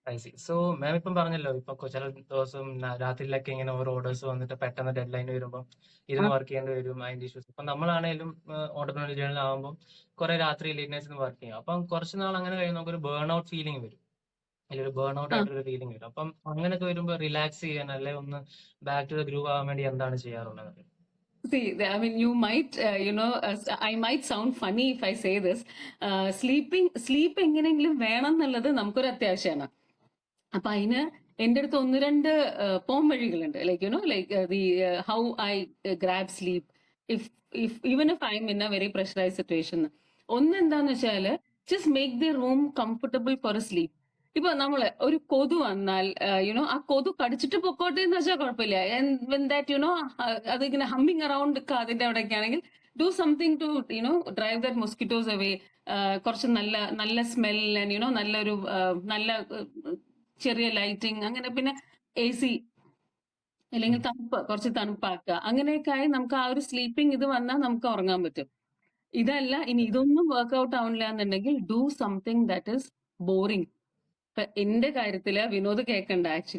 I C. So മാം ഇപ്പം പറഞ്ഞല്ലോ, ഇപ്പൊ ചില ദിവസം രാത്രിയിലൊക്കെ ഇങ്ങനെ ഓരോ ഓർഡേഴ്സ് വന്നിട്ട് പെട്ടെന്ന് ഡെഡ് ലൈൻ വരുമ്പോൾ ആ, ഇരുന്ന് വർക്ക് ചെയ്യേണ്ടി വരും, അതിന്റെ ഇഷ്യൂസ്. ഇപ്പൊ നമ്മളാണേലും ഓണ്ടർപ്രണർ ജേണൽ ആകുമ്പോൾ കുറെ രാത്രി ലേറ്റ് നൈറ്റ്സ് വർക്ക് ചെയ്യും. അപ്പം കുറച്ച് നാൾ അങ്ങനെ കഴിയുമ്പോൾ നമുക്കൊരു ബേൺ ഔട്ട് ഫീലിംഗ് വരും, അല്ലെങ്കിൽ ഒരു ബേൺ ഔട്ട് ആ. ആയിട്ടൊരു ഫീലിംഗ് വരും. അപ്പം അങ്ങനെയൊക്കെ വരുമ്പോൾ റിലാക്സ് ചെയ്യാൻ, അല്ലെ ഒന്ന് ബാക്ക് ടു ദ ഗ്രൂവ് ആവാൻ വേണ്ടി എന്താണ് ചെയ്യാറുള്ളത്? See, I mean, you might, I might sound funny if I say this. Sleep എങ്ങനെയെങ്കിലും വേണം എന്നുള്ളത് നമുക്കൊരു അത്യാവശ്യമാണ്. അപ്പൊ അതിന് എന്റെ അടുത്ത് ഒന്ന് രണ്ട് പോം വഴികളുണ്ട്. Like how I grab sleep if even if I M in A very pressurise situation. ഒന്ന് എന്താന്ന് വെച്ചാല്, just make the room comfortable for A sleep. ഇപ്പൊ നമ്മള് ഒരു കൊതു വന്നാൽ ആ കൊതു കടിച്ചിട്ട് പൊക്കോട്ടെ എന്ന് വെച്ചാൽ കുഴപ്പമില്ല. ദാറ്റ് അതിങ്ങനെ ഹമ്മിങ് അറൌണ്ട് അതിന്റെ അവിടെയൊക്കെ ആണെങ്കിൽ do something to drive that mosquitoes away. കുറച്ച് നല്ല നല്ല സ്മെൽ, നല്ലൊരു നല്ല ചെറിയ ലൈറ്റിംഗ്, അങ്ങനെ പിന്നെ AC, അല്ലെങ്കിൽ തണുപ്പ്, കുറച്ച് തണുപ്പാക്കുക. അങ്ങനെയൊക്കെ ആയി നമുക്ക് ആ ഒരു സ്ലീപ്പിംഗ് ഇത് വന്നാൽ നമുക്ക് ഉറങ്ങാൻ പറ്റും. ഇതല്ല, ഇനി ഇതൊന്നും വർക്ക്ഔട്ട് ആവണില്ല എന്നുണ്ടെങ്കിൽ do something that is boring. ഇപ്പൊ എന്റെ കാര്യത്തില് വിനോദ് കേൾക്കണ്ട ആക്ച്വലി.